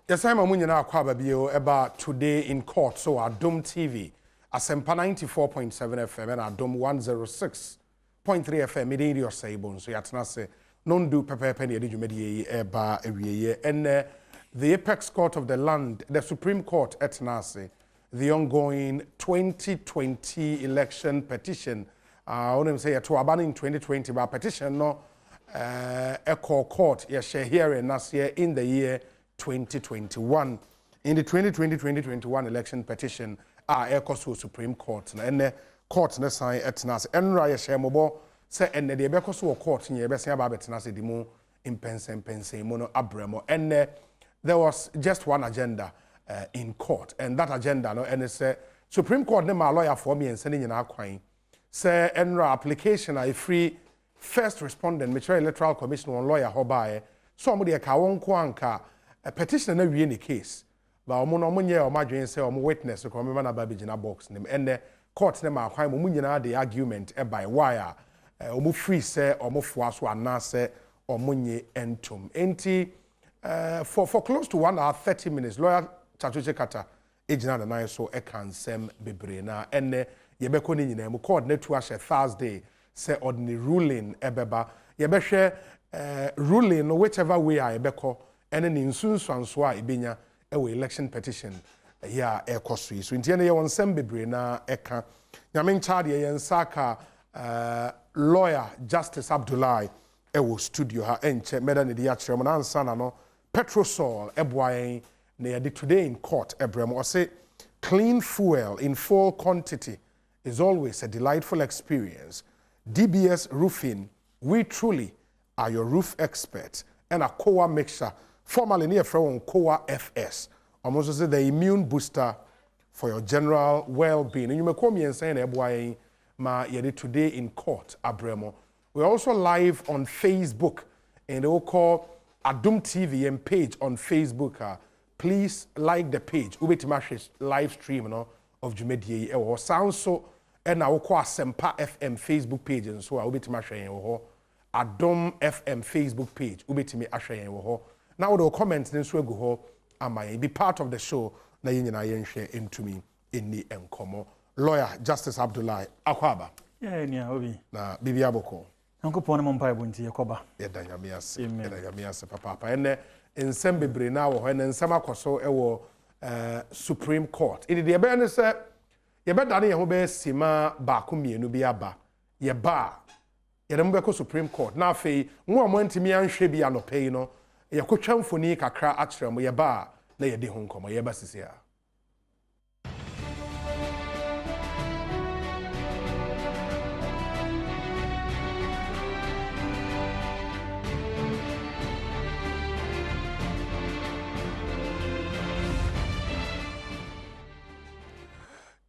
Yes, I'm a Munyana Kwababio about today in court. So Adom TV, Asempa 94.7 FM and Adom 106.3 FM. It your sabon. So yatna se non do pepe penny edumedi eba ewiye. And the apex court of the land, the Supreme Court etnase, the ongoing 2020 election petition. I want to say to abaning 2020, but petition no echo court share here and last year in the year 2021. In the 2020-2021 election petition, Ecoso Supreme Court and the court na sign etnas enra ye shemobo say and the Ecoso court in Yebesia Babetnas demo in pense mono abremo. And there was just one agenda in court, and that agenda no and it's Supreme Court ne my lawyer for me and sending in our coin. Say enra application a free first respondent, Metro Electoral Commission on lawyer hobaye. Somebody a kawon kwanka a petition na wie ni case. Ba omo no monye o madwen say omo witness ko me na ba bigina box nim. And the court ne ma kwan mo nyina the argument e by wire omo free say omo foa so ana say omo nye entum. Enti for close to 1 hour 30 minutes lawyer Chachuche Kata ejina na nine so e kan sem bebre na enne yebeko ni nyina mu court na tu ahye Thursday say ordinary ruling ebeba yebehwe ruling no whichever way I yebeko ene ni nsunsuanso a ibenya ewe election petition ya ekosui so ntia na ye wonsem bebre na eka nyame nchaade ye nsaka lawyer Justice Abdullahi ewo studio ha enche meda ne dia kire mo na ansa na no petrosol eboayen na ye today in court ebrem o say clean fuel in full quantity is always a delightful experience. DBS Roofing, we truly are your roof experts, and a COA mixture, formerly near from COA FS, almost say the immune booster for your general well-being. And you may come here and say, ma yedi today in court, Abremo. We're also live on Facebook, and they will call Adom TV and page on Facebook. Please like the page. Ubetimashes live stream of Jumedie or sound so. And I will call Asempa FM Facebook page and so I will be to my share Adom FM Facebook page. Will be to me ashare now the comments then so go I might be part of the show. Na yin share into me in the encomo. Lawyer Justice Abdullahi Akwaba. Yeah, nya obi. Na bibi aboko. Nko pon mo mpa bonti yakoba. Yeda nyamiase. Yeda nyamiase papa. Ene nsem bebre na wo ene nsem akoso e wo Supreme Court. It the be ne say ye be dane ye ho be sima ba ko mienu bi aba ye ba ye dem be ko Supreme Court na afei nwo mo ntimi anhwe bi anopei no ye kotwa mfoni kakra akere mo ye ba na ye de ho nkomo ye ba sisia.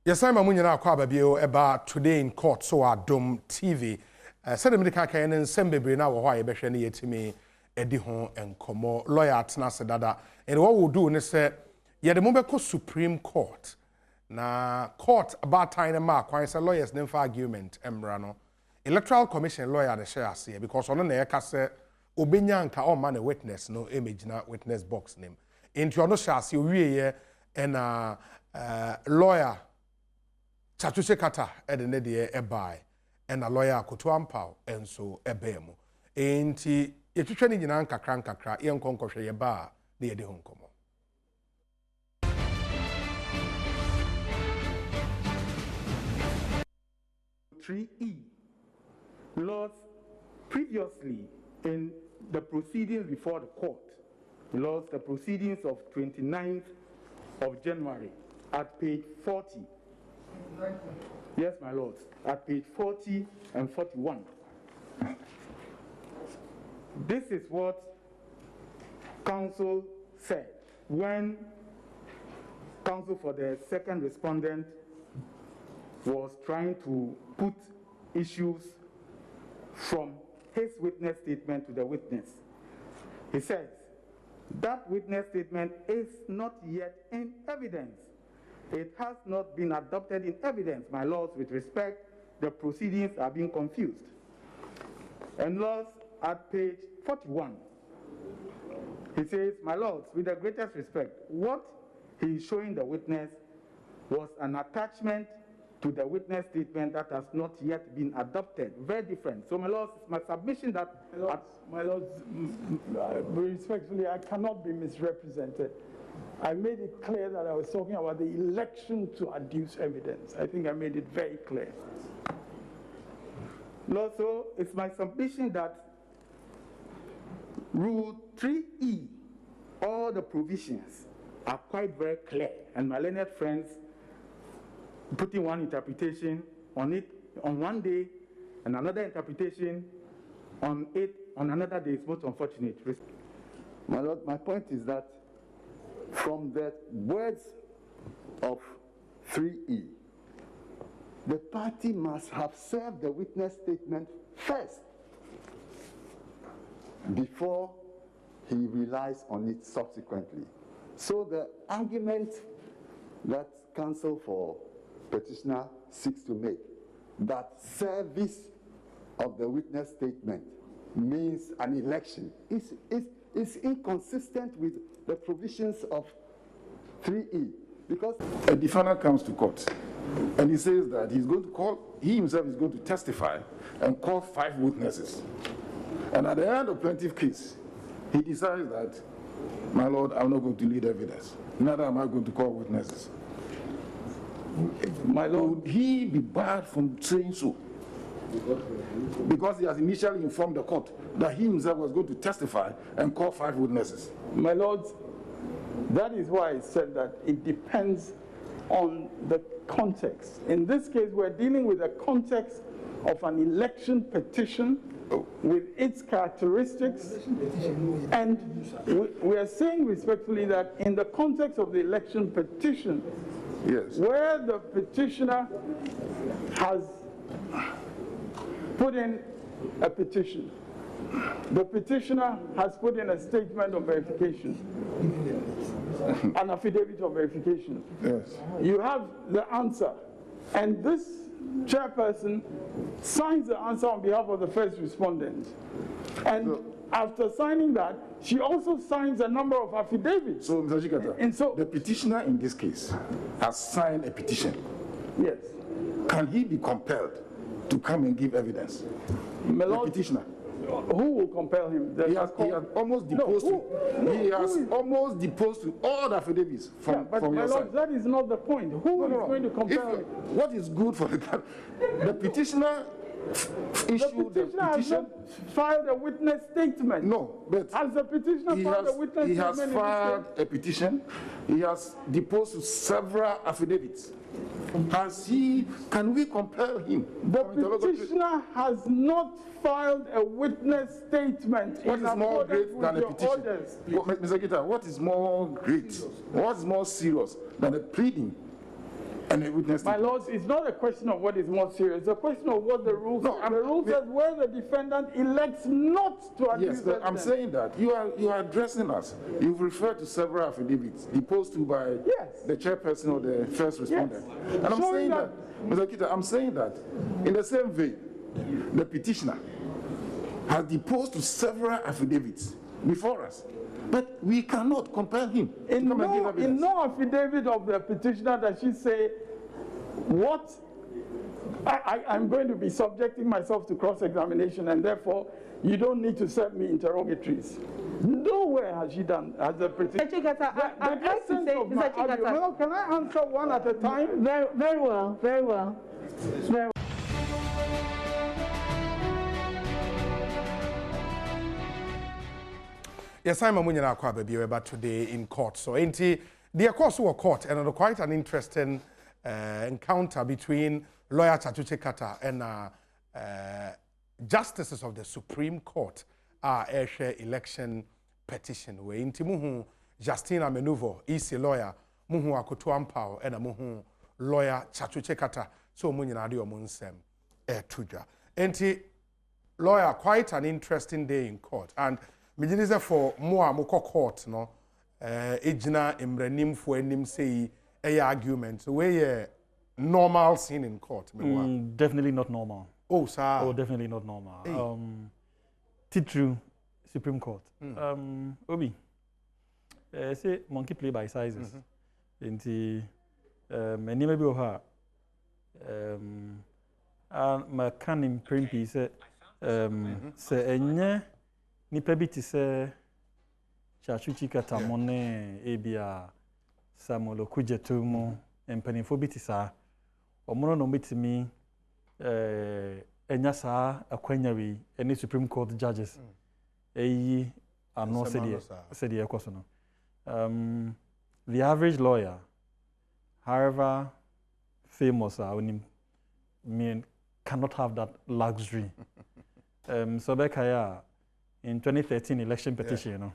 Yes, I'm a Munyana Kwababio about today in court, so Adom TV. Said the medical can and send baby now why you better near to me, Edihon and Como, lawyer Tnasa Dada. And what we'll do is say, yeah, the Mobeko Supreme Court. Na court about time and mark, why is a lawyer's name for argument, Embrano. Electoral Commission lawyer the share see because on the Ekase Obinyanka or man a witness, no image na witness box name. Into your no shall see we and lawyer. Chachuche Kata edene de ebai and a lawyer koto ampao enso ebemo enti yetwetwe ni nyina nkakra ye nkonkohwe ye ba na ye de ho nkomo 3E laws previously in the proceedings before the court laws the proceedings of 29th of January at page 40. Yes, my lords, at page 40 and 41. This is what counsel said when counsel for the second respondent was trying to put issues from his witness statement to the witness. He says, that witness statement is not yet in evidence. It has not been adopted in evidence, my lords. With respect, the proceedings are being confused. And lords, at page 41, He says, my lords, with the greatest respect, what he is showing the witness was an attachment to the witness statement that has not yet been adopted. Very different. So, my lords, my submission that... My lords, respectfully, I cannot be misrepresented. I made it clear that I was talking about the election to adduce evidence. I think I made it very clear. Also, it's my submission that Rule 3E, all the provisions are quite very clear, and my learned friends putting one interpretation on it on one day and another interpretation on it on another day is most unfortunate. My Lord, my point is that from the words of 3E, the party must have served the witness statement first before he relies on it subsequently. So the argument that counsel for petitioner seeks to make, that service of the witness statement means an election, is inconsistent with the provisions of 3E. Because a defendant comes to court and he says that he himself is going to testify and call 5 witnesses. And at the end of plaintiff's case, he decides that, my lord, I'm not going to lead evidence. Neither am I going to call witnesses. My lord, would he be barred from saying so? Because he has initially informed the court that he himself was going to testify and call 5 witnesses. My lords, that is why I said that it depends on the context. In this case, we're dealing with the context of an election petition with its characteristics, and we are saying respectfully that in the context of the election petition, yes, where the petitioner has put in a petition, the petitioner has put in a statement of verification, an affidavit of verification. yes. You have the answer, and this chairperson signs the answer on behalf of the first respondent. And after signing that, she also signs a number of affidavits. So, Mr. Chikata, and so the petitioner in this case has signed a petition. yes. Can he be compelled to come and give evidence? My The lord, petitioner. who will compel him? He has almost deposed almost deposed to all the affidavits from but your my side. lord, that is not the point. Who is going to compel him? What is good for the petitioner issued the petitioner has petition? not filed a witness statement. No, but Has the petitioner filed a witness he statement? has filed a petition. He has deposed to several affidavits. Can we compel him? The petitioner has not filed a witness statement. What is more great than a petition? Orders. Mr. Kita, what is more great? What is more serious than a pleading and a witness My statement? lords, it's not a question of what is more serious. It's a question of what the rules No, say. The rule says where the defendant elects not to adduce Yes, but I'm evidence. saying that you are addressing us. You've referred to several affidavits deposed to by Yes. the chairperson or the first respondent. And I'm Showing saying that, Mr. Kita, I'm saying that in the same vein, the petitioner has deposed to several affidavits before us, but we cannot compel him to come and give evidence. In no affidavit of the petitioner does she say what I'm going to be subjecting myself to cross-examination, and therefore you don't need to send me interrogatories. Nowhere has she done, has the petitioner. I'd like to say, Mr. Chikata. Well, can I answer one at a time? Very well, very well. Very Yes, I'm a Munyana Kwababi about today in court. So, the course of court, and quite an interesting encounter between lawyer Chachuche Kata and justices of the Supreme Court share election petition. We intimuhu Justina Menuvo, EC lawyer, muhu Akoto Ampao, and muhu lawyer Chachuche Kata. So, Munyana Dio Munsem Tuja. And lawyer, quite an interesting day in court. And Mijinize for more moko court no ejina emranim fo anim say argument we normal scene in court Definitely not normal. Oh sir. Oh, definitely not normal. Titru Supreme Court. Obi, say monkey play by sizes. Inti many maybe oha my canim primpi say enye nipa bi ti say chachuchi kata mone ebia Samuel Okujetu mu empanifo bi ti saa omono no betimi enya saa akwanya wi any Supreme Court judges eyi ano said the ekoso no the average lawyer, however famous cannot have that luxury. So Bekaya in 2013 election petition, you know,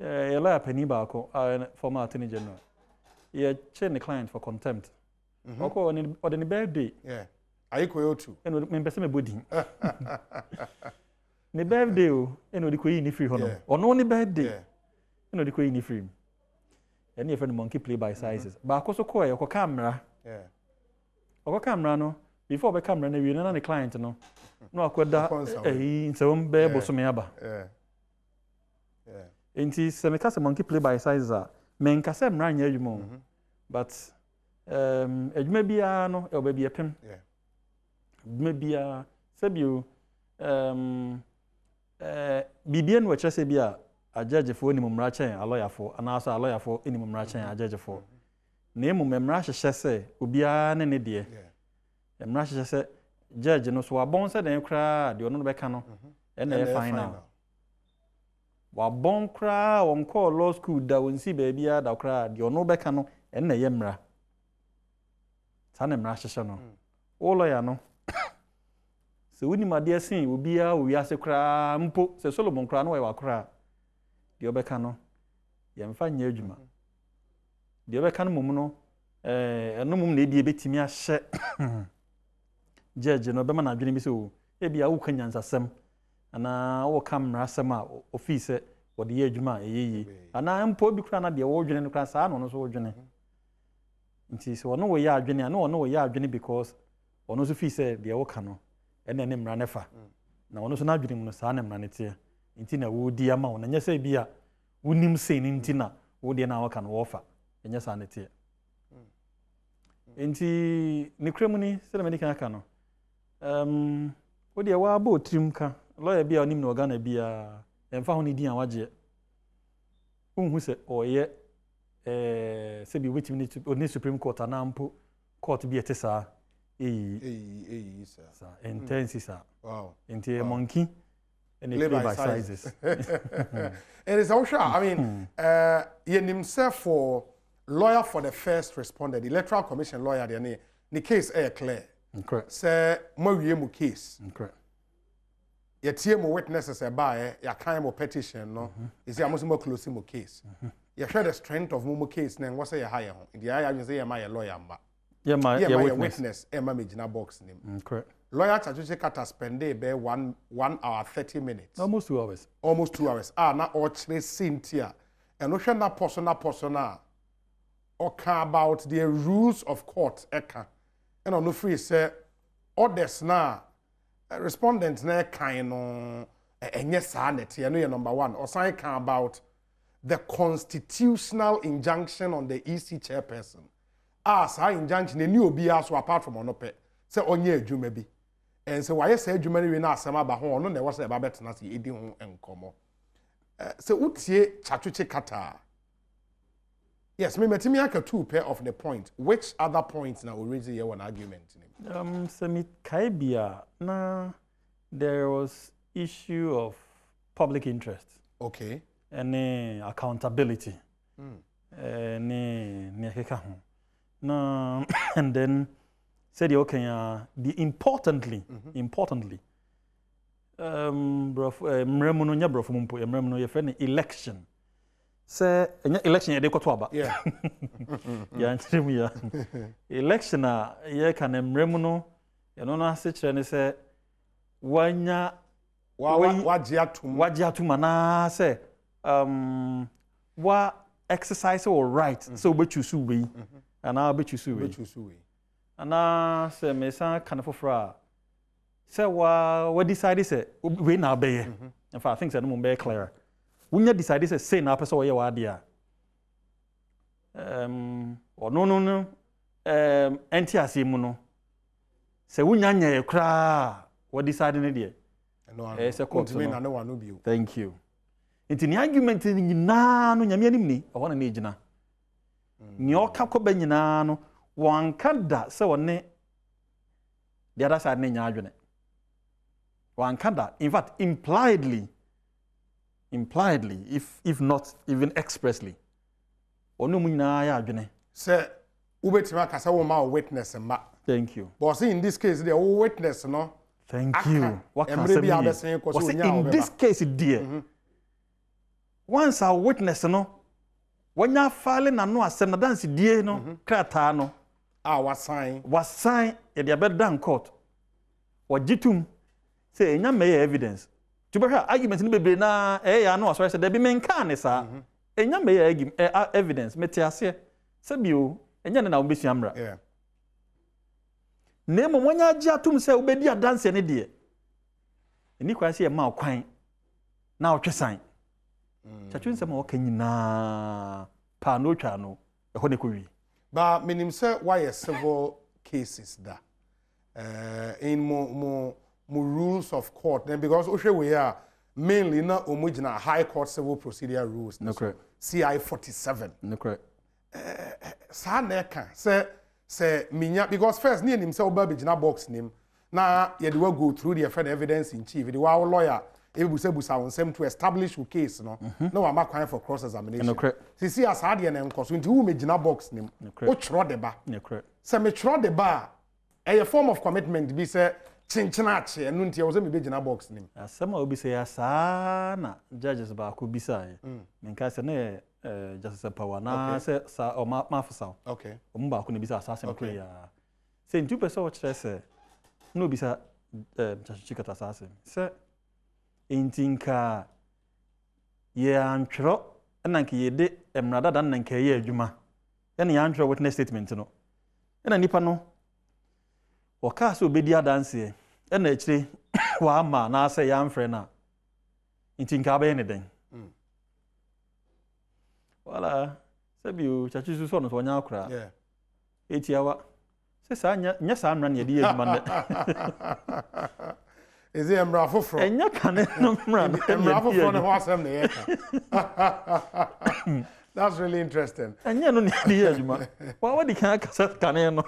a lawyer Penny Bako, former Attorney General, he chained the client for contempt. Okay, on the birthday. Yeah, I equal to. And we me body. The birthday, and the queen free honor. Or no only birthday, and the queen free. And if any monkey play by sizes. But also call your camera. Yeah. Or camera no. Before the camera, we know the client no. No, I could that. So bear so meaba. Yeah. Yeah. And it's a monkey play by sizes. Men casem ran you more. But it may be a no, or maybe a pim. Yeah. Maybe a sabu BBN which I say be a judge for any mumrachen, a lawyer for, and also a lawyer for any mumrachen, a judge for. Name mumrash say, Ubia any dear. And Rasha said, Judge, no so a bone said and cry, the honor becano, and then final. While bone cry on call law school, that will see baby, thou cry, the honor becano, and the yemra. Tanem Rasha Shano. All I know. So when my dear sin will be a we ask a cry, mpo, say Solomon cry, no, I will cry. The Obecano, Yam fine Yejuma. The Obecano Momono, and no mum may be a bit to me a shet. Judge, no Beman, I didn't so. Maybe a Ukanyans as some, and I will come Rasama, officer, or the Yejuma, ye. And I am poor because the origin class, I don't know origin. It is no way I journey, no way I journey because, or no Sophie said the Okano. And then him ranefa. Now no so na dwene mu no saa na mranetia. Nti na wo di ama wo na nyese bia wonim sen nti na wo de na waka no wo fa. Enya saa netia. Nti ne kremu ni se na medika aka no. Wo de wa ba otrim ka. Lawyer bia onim na organa bia emfa ho ne din a wagye. Unhu se oye se bi wetimi ni Supreme Court anampo court bi etesa. Sir. Intense, sir. Wow. Into a monkey and play by sizes. And it's also, I mean, he himself for lawyer for the first responder, the electoral commission lawyer, the case air clear. Correct. Say, Moyemu case. Correct. Your team of witnesses by your kind of petition, no? Is there more close to case? You share the strength of Momo case, then what's a higher? The I say, am I a lawyer? Yeah, my witness. Emma Majina box name. Correct. Lawyer Chachuche Kata spend day be 1 hour 30 minutes. Almost 2 hours. Almost 2 hours. Na ochre Cynthia. And ocean na persona. Oka about the rules of court eka. And on no free say others na respondents na kind no enye saa net ye no ye number 1. Or say kan about the constitutional injunction on the EC chairperson. Saa injunction any obi aso apart from onope say onye adwuma bi and say why say adwuma ni we na asem aba ho no na we say ba betena say edi ho enkomo say utie Chachuche Kata. Yes, me metimi aka 2 pair of the point. Which other points now raise here one argument? Semi kaibia na there was issue of public interest. Okay. And accountability. Ne keka ho. No, and then said okay, the importantly, mremuno nya brofo mumpo, mremuno ye friend election. Say election ye de koto aba. Yeah. Ya nchirimu ya. Election ye kan mremuno, ye no na se kire ne say wanya wagye atum na say wa exercise or right so be choose we. And I'll bet you sue. And I say, my son can for say, what decided say, we now be. In fact, things are no more clear. when you decide to say na person oye wadia or no enti asemu no se wunya nya kra what decide ne de se court no thank you enti ni argument ni nyina no nyame anim ni ho na ejina ni oka ko ba nyina no wanka da se wone the other side ne nya adwene wanka da in fact impliedly if not even expressly ono mu nyina ya adwene se ubetima kasa wo ma witness ma thank you but see in this case the witness no thank you what can I say in this case dear once our witness no when you file na no asem na dance die no krata no was sign e dia bed down court wajitum say enya me evidence to be argument ni bebre na ya no so say there be menka ne sa enya me evidence metiase se bio enya na obesu amra yeah nemo monya agi atum se obedi adanse ne de eni kwa se e ma kwan na otwesan chachun se ma o kanyina pa no twa no e ho ne ko wi ba minim se why civil cases da in more rules of court then because we are mainly na omugina high court civil procedure rules no correct CI 47 no correct sa na ka say minya because first ni nim say oba begina box nim na ye de go through the evidence in chief the wa lawyer e bu busa won to establish a case no no wa makwan for cross examination no correct see as hard na nkoso nti who megina box nim o chro de ba no correct say me chro de ba a form of commitment be say chinchina ache enu nti e wo say me begina box nim asema obi say asa na judges ba ko bisa menka say na justice power na say sa o ma fasa okay o mba ko ne bisa asase ko ya say ntu pese o kire say no bisa chachikata asase say intinka ye antro na nke ye de emrada dan na nke ye adwuma ene ya antro witness statement no ena nipa no o ka so obedi adanse ena akire wa ama na ase ya mfre na intinka ba ye ne den wala sabiu chachisu so no so nya akura yeah etiawa se sa nya sa amra na ye de adwuma ne is it emra foforo enya kane no mra emra foforo na ho asem na ye that's really interesting enya no ne de adwuma wa di kan kasa kane no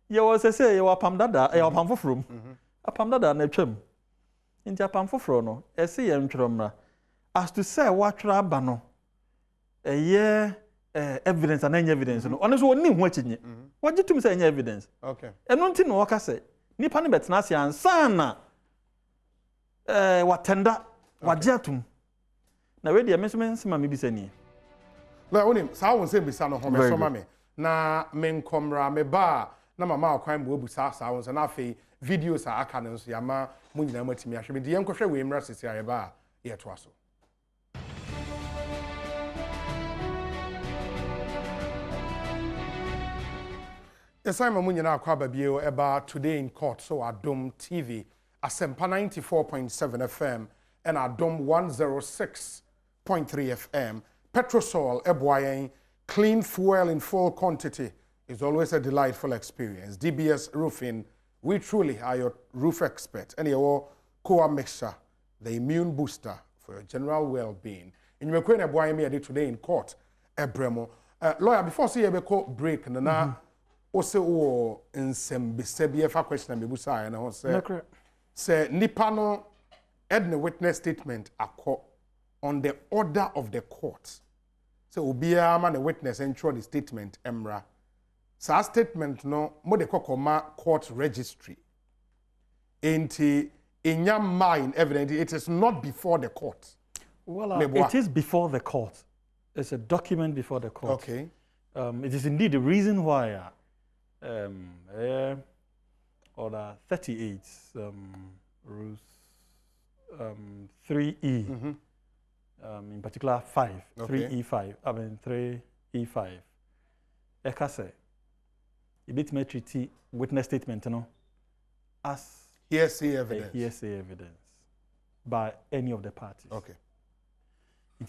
ye wo se ye wa pam dada ye wa pam foforo apam dada na twam nti apam foforo no ese ye ntworo mra as to say wa twra ba no eye evidence and any evidence no ono so oni ho achinye wagitum say any evidence okay eno nti no waka say nipa ne betena ase ansa na watenda wagiatum na we dia mesema me bisa ni na onim sa won say bisa no ho me so ma me na me nkomra me ba na mama akwan mo abusa sa won say na afei videos aka no so yama mo nyina matimi ahwe me de yenkohwe we mra sisi aye ba ye to aso Simon Munyana Akwaba Bio eba today in court so Adom TV Asempa 94.7 FM and Adom 106.3 FM Petrosol Ebwayen clean fuel in full quantity is always a delightful experience. DBS Roofing, we truly are your roof expert and your Coa mixture, the immune booster for your general well-being. In your queen Ebwayen me today in court Ebremo lawyer before see you break na Ose o nsembise bi efa question me busa na ho say nipa no edne witness statement akọ on the order of the court say obia ma the witness ensure the statement emra sa statement no mo de kokoma court registry enti enya mine evidence it is not before the court well it is before the court it's a document before the court okay it is indeed the reason why order 38 rules 3E in particular 5 okay. 3E5 I mean 3E5 eka say a bit may treat witness statement no as hearsay evidence by any of the parties okay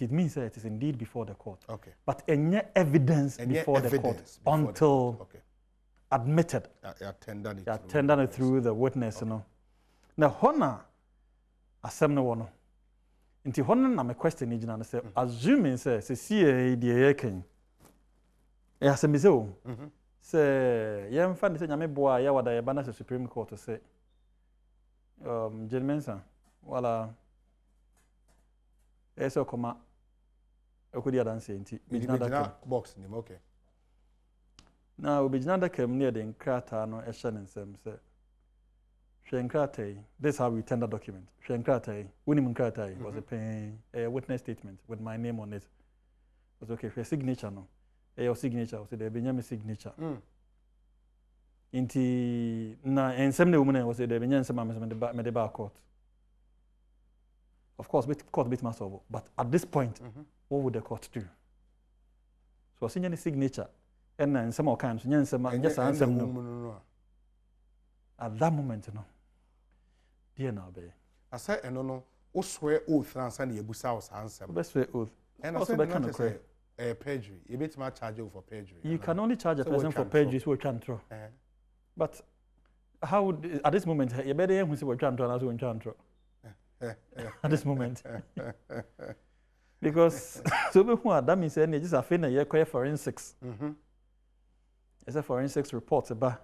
It means that it is indeed before the court. Okay. But any evidence before the court until admitted. You tendered it through the witness, you know. Now, Hona, asem no one. Inti Hona na me question ni jina say, assuming say see the eken. Asem bi say o. Say yem fa ni say nyame boa ya wada ya bana say Supreme Court say Jean Mensa wala eso koma okudi adanse nti bijina box ni okay. Na obijina da kem near the nkrata no ehye ne nsem say this is how we tender document. Winning was a witness statement with my name on it. It was okay for signature no. Your signature was there be signature. Inti na ensem ne woman was there be nsem me de ba court. Of course, court bit must solve. But at this point, what would the court do? So I see any signature and then some kinds no. At that moment, you know. Dear now, be. I said, and no, who swear oath and send you busa was answer. Best swear oath. And also, I said, perjury. You bet my charge you for perjury. You can only charge a person for perjury who can't throw. But how would, at this moment, you better who say what can't throw and also can't throw. At this moment. Because, so before that means any just a thing that you forensics. It's a forensics report about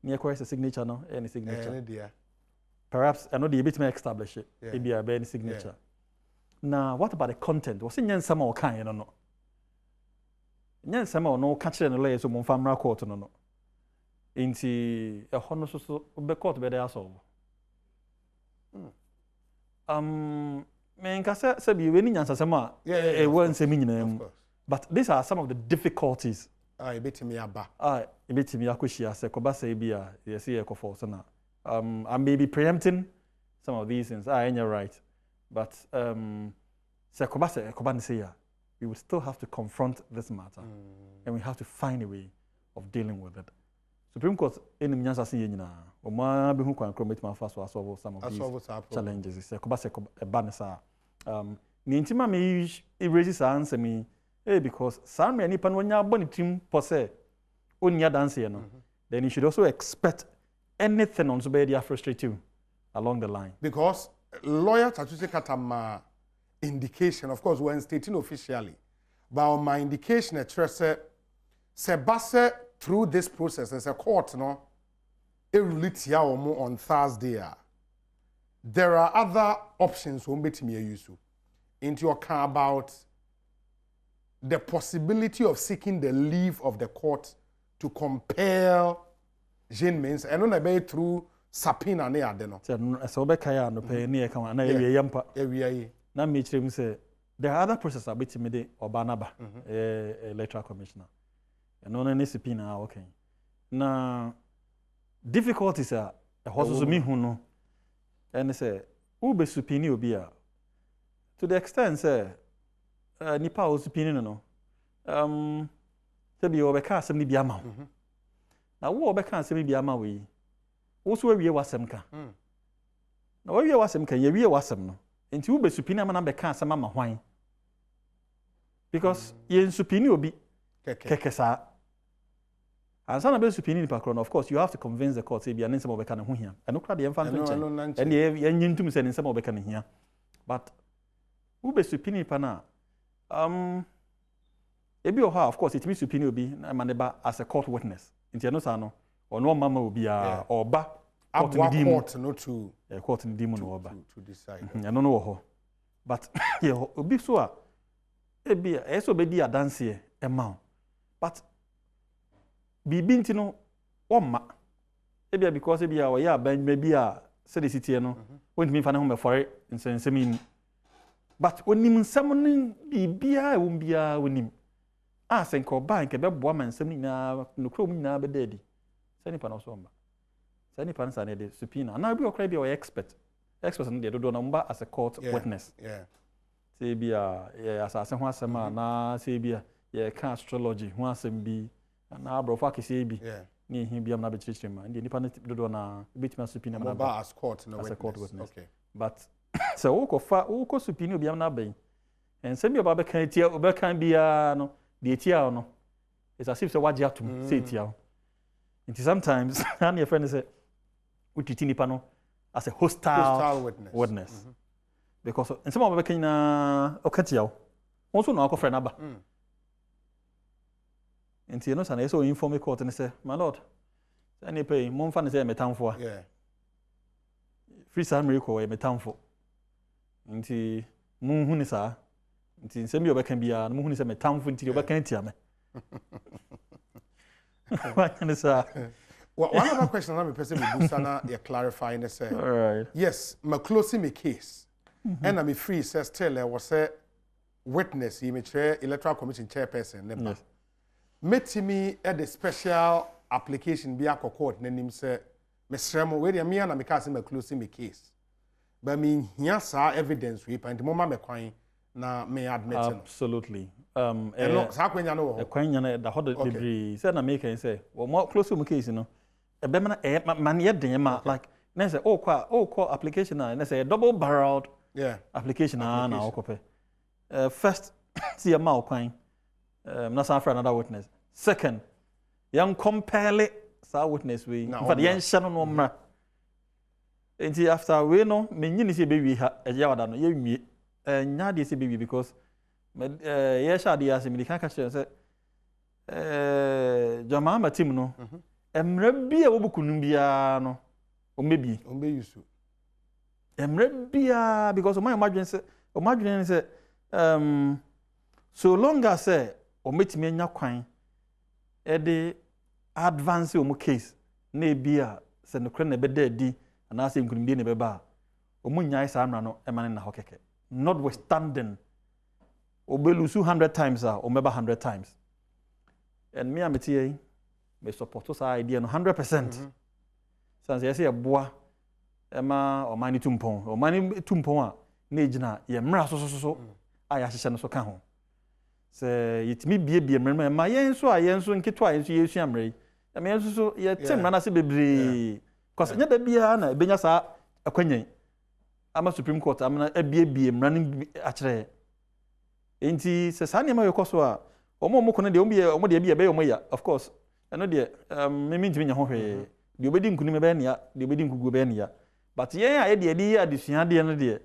near a signature, no? Any signature. Perhaps I know the bit may establish it. Maybe a any signature. Now, what about the content? Was in some or kind, no? Nyan some or no catching the layers of one family court, no. Into a honor so be court by the assault. Men kasa say be winning answer some won't say meaning. But these are some of the difficulties. A bit me aba. A bit me akushia se koba say bia ye see e ko force na. I may be preempting some of these things. And you're right. But we will still have to confront this matter. And we have to find a way of dealing with it. Supreme Court in the Mensa see na o ma be hu kwan kromit ma fa so solve some of these challenges. Se banisa ni ntima me raises answer me because some many pan wonya boni team pose onya dance no. Then you should also expect anything on Zubedia frustrate you along the line. Because lawyer Tatusi Katama indication, of course, when stating officially, but on my indication, a Sebase through this process, as a court, no, on Thursday. There are other options who may be used into your car about the possibility of seeking the leave of the court to compel Jean Mensa, and on a bay through subpoena near Adeno. So Bekaya no pay near come and every yampa. Now, Mitchell say there are other processes a bit made or Banaba, electoral commissioner. And on any subpoena, okay. Now, difficulties are a horse me who know. And say, Ube subpoena be to the extent, say, Nipa was subpoena no. To be overcast, some be a mouth. Now, what can say be a mawi? Also, we was some can. Now, we was some can, you was some. Into Ube subpoena man be can some mamma wine. Because yen subpoena will be kekesa. And some of the subpoena in of course, you have to convince the court, say, be an instant of a can here. And look at the infant and the yen to me saying some of a can here. But Ube subpoena pana, of course, it means subpoena will be as a court witness. Into no sano, or no mama will be a or ba court in the demon, not to a court in the demon or ba to decide. I don't know. But yeah, be so a so be a dance here, a mount. But be been to know one ma. Maybe because it be our yeah, maybe a city, no, won't mean home for it in Saint. But when him summoning be a won't be a winning. Ah, sen ko bank be boa man sem na no krom na be daddy. Sani pa no so mba. Sani pa nsa na de subpoena. Na be okra be o expert. Expert no de do na mba as a court witness. Yeah. Say be as asase ho asema na say be ye ka astrology ho asem bi na abrofa ke say bi. Yeah. Ni hin bi am na be chichima. Ndi nipa no do na betima subpoena na as court no as a court witness. Okay. But so woko subpoena bi am na ben. and send me about can tia oba kan bia no the tia no it's as if say waje atum say tia nti sometimes and your friend say we treat nipa no as a hostile witness. Because in some of the can okatia also no friend aba nti you know say so inform me court and say my lord any pay mo mfa ne say metamfo Yeah. Free summary ko metamfo nti mu hu ni saa nti nsɛm bi obɛka bia no mu hu ni sɛ metamfo nti obɛka tia me wanya saa. One other question I'm person with Busana you clarifying the say. All right. Yes, my closing my case. And I'm free says still there was a witness he chair electoral commission chairperson never. Yes. Met me at the special application be a court name say Mr. Where me and I my closing my case. But I mean here sa evidence we and the moment me kwan na me admit. Absolutely. No, sa kwenya no ho. Kwenya na da hodo bebre say na make say well more close to case no. E be man ye den ma like na say oh kwa application na say double barreled application na okope. First see a ma kwan na sa for another witness. Second, young compare sa witness we for the yen shano no mra. Enti after we no me nyini se be wi ha e ya wada no ye wi nya de se be wi because ye sha de ase me kan ka chere say jama ma team no emra bia wo bukunum bia no o mebi yusu emra bia because o my imagine say so long as say o metimi anya kwan e de advance o mo case na bia se no kre na be da di and I say nkunum bia na be ba o mo nyai sa amra no e mane na hokeke notwithstanding obelusu 100 times or maybe 100 times. And me and me support this idea no 100%. Since I say a boy, Emma or money tumpon or money tumpon, Nejina, ye mra so I ashisha no so can home. Say it me be a remember my yen so I yen so in kitwa in you shamray. I mean so ye tim rana si bebre. Cause nya da bia na benya sa akwanyen. Ama Supreme Court amana ebie running achre. Enti se sa nema yokoso a omo kono de omo de bia be omo ya of course eno de me ntimi nya ho hwe de obedi nkunu be na de obedi nkugu be na but yen a de di adesua de no de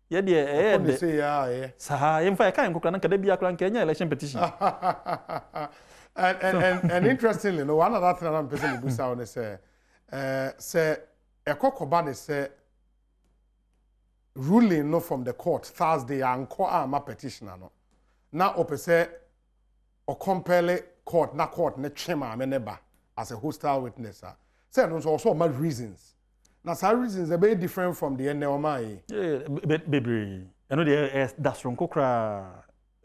ye de de say ya sa yen fa kan kokra na kada bia kra nka nya election petition. and interestingly no one other thing I'm person to say on say ekokoba ne say ruling no from the court Thursday anko ama petitioner no na opese o compel court na chema me neba as a hostile witness say no so also my reasons na some reasons are very different from the NLMI. Baby I know the dasronko kra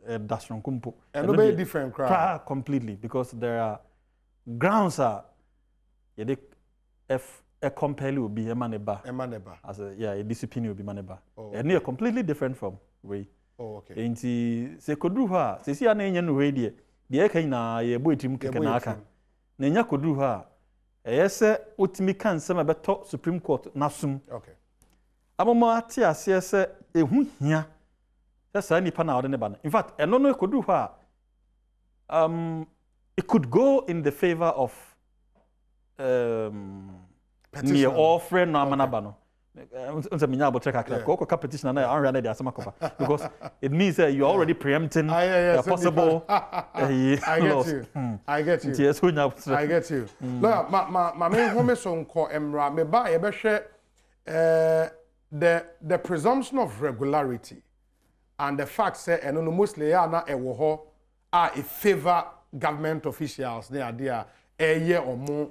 dasronko and no very different kra completely because there are grounds if a compel will be a maneba as a a discipline will be maneba and they completely different from way. Oh, okay. Enti se kodru ha se si ana enya no we de eka na ye bo etim keke na aka na enya kodru ha eyese otimi kan nsem abeto Supreme Court nasum. Okay. Abomo ate ase se ehu hia se sa nipa na ode ne ba. In fact eno no kodru ha it could go in the favor of me offering no amanaba no. Petition because it means that you're already preempting a possible I get you. Look, my main home song called Emra me ba ye be the presumption of regularity and the fact say eno no mostly ya na ewo ho a favor government officials they are there ye omo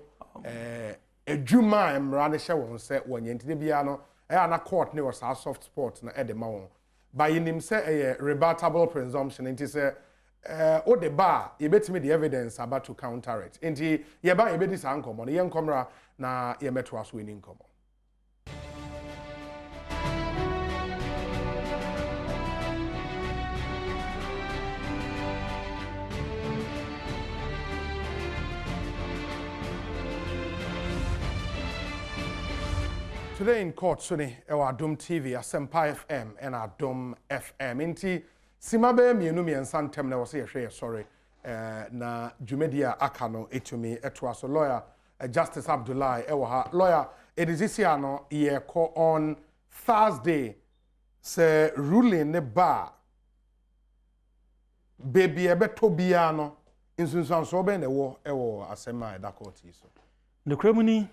Ejuma Emra ne hye won se wonyentine bia no na court ne was soft spot na edema won by him say rebuttable presumption nti say o de ba ye betimi the evidence about to counter it nti ye ba ye bedi san komo ye nkomra na ye meto aso ni nkomo. Today in court, Sunny, Adom TV, Adom FM, and Adom FM. Inti Simabe mienu miensa ntem na wose yehwe sorry na dwumedia aka no etumi etoa so lawyer Justice Abdullahi ewa lawyer edizisia no ye ko on Thursday se ruling ne ba baby ebeto bia no insunsanso be ne wo ewo asema edakoti so the kremuni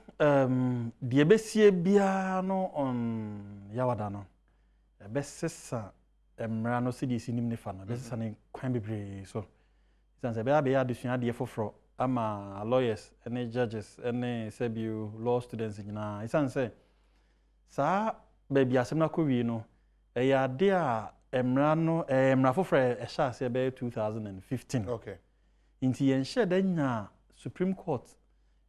die besie bia no on yawada no ebesesa emra no CDC nim ne fa no besesa ne kwan bebre so sanse be abia adusua de foforo ama lawyers and judges and sebiu law students nyina isanse sa baby asem na ko wi no ya de a emra no emra foforo e sha se be 2015 okay inti yen she da nya Supreme Court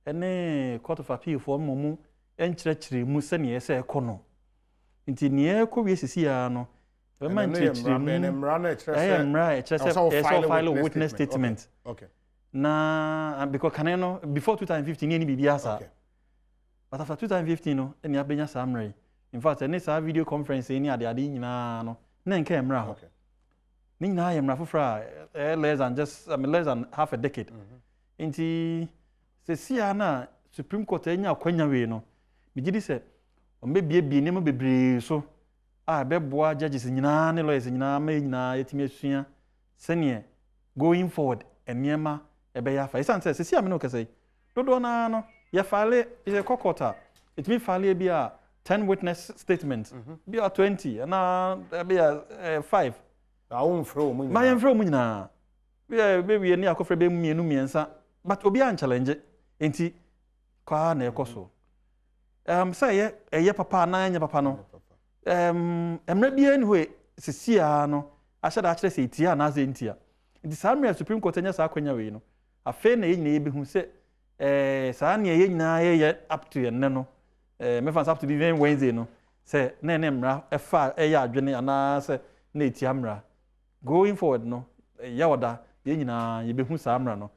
and Court of Appeal for momu enkyerɛkyerɛ mu sɛ ne ɛsɛ ɛkɔ no nti ne ɛkɔ wi sisi ya no be man kyerɛkyerɛ mu emra na ɛkyerɛ sɛ file witness statement okay na because can no before 2015 any bibia sa okay but after 2015 no any abenya samray in fact any sa video conference any ade nyina no na nka emra ho okay ni nyina emra fofra less than just less than half a decade nti se sia na Supreme Court enya kwanya we no bigidi se ombebie nemu bebre so a beboa judges nyina ne lawyers nyina ma nyina yetimi asua sene going forward eniema ebe ya fa isan se sia me no kase dodo na no ya file is a kokota it mean file bi a 10 witness statements bi a 20 na bi a 5 awon fro mu ma yan fro mu nyina be wi ni akofre be mienu miensa but obi an challenge enti kwa na ekoso say ye papa na anya papa no emra bia ni hoe sisia no ahye da akere se itia na ze ntia nti samre Supreme Court anya sa kwanya we no afa na ye nyina ye behu se saa ne ye nyina ye up to ye ne no me fans up to be Wednesday no se na emra efa ye adwene ana se na etia mra going forward no ya wada ye nyina ye behu saa mra no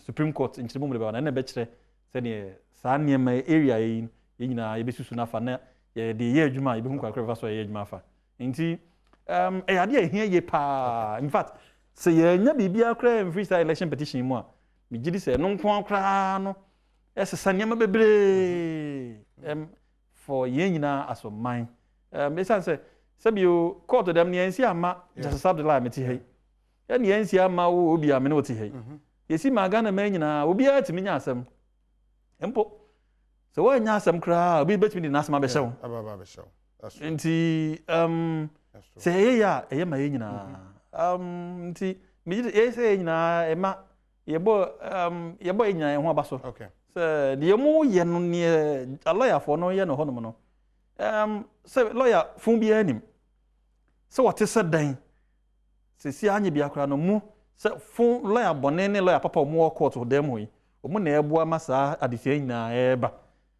Supreme Court nchirimu mu de ba na be kire se ne saa ne ma area ye nyina ye besusu na fa na ye de ye adwuma ye behu kwakra fa so ye adwuma fa nti ade ehia ye pa in fact se ye nya bibia kra freestyle election petition mu a me gidi se no nko kra no esesa nyama bebre for ye nyina aso man me say sabio court dem ne ensi ama Justice Abdullahi meti hei ya ne ensi ama wo obi amene woti hei yesi maga na man nyina obi atimi nya asem empo so wo nya asem kra obi betimi na asem abehyew ababa behyew nti se ye ya eye ma ye nyina nti me ye se nyina ema yebo nyina ho abaso okay se de mu ye no ne lawyer for no ye no hono no se lawyer fun bi anim se wote se dan se si anye bi akra no mu se fun lawyer bone ne lawyer papa mu court dem ho yi omu na ebo amasa adefia nyina eba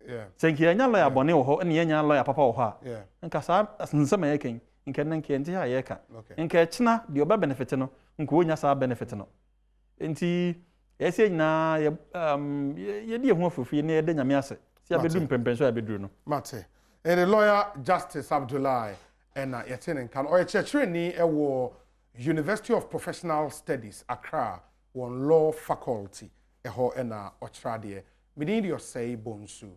yeah senki anya lawyer bone wo ho ne anya lawyer papa wo ho a yeah nka sa nsema yeken nka nanke nti ha yeka okay nka china de oba benefit no nka onya sa benefit no nti ese nyina ye de ho afofie ne ye de nyame ase si abedu mpempenso abedu no mate the lawyer Justice Abdullahi ena yetene kan o ye ni ewo University of Professional Studies Accra won law faculty eho ena ochradie medin your say bonsu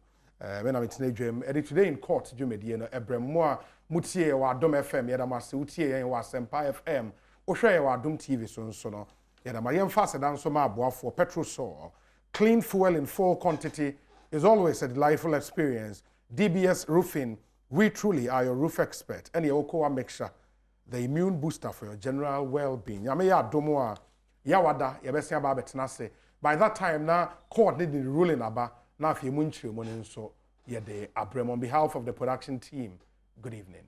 when I'm in dream today in court dwumedie no ebremo a mutie wa Adom FM yedamase utie yen wa Sempa FM ohwe wa Adom TV so no yedama yen fast dan so ma aboafo petrol so clean fuel in full quantity is always a delightful experience. DBS Roofing, we truly are your roof expert and your Okoa mixture, the immune booster for your general well-being. Yame ya domoa yawada yabesi aba betenase. By that time na court need the ruling aba na fi munchi monin so yede abrem on behalf of the production team. Good evening.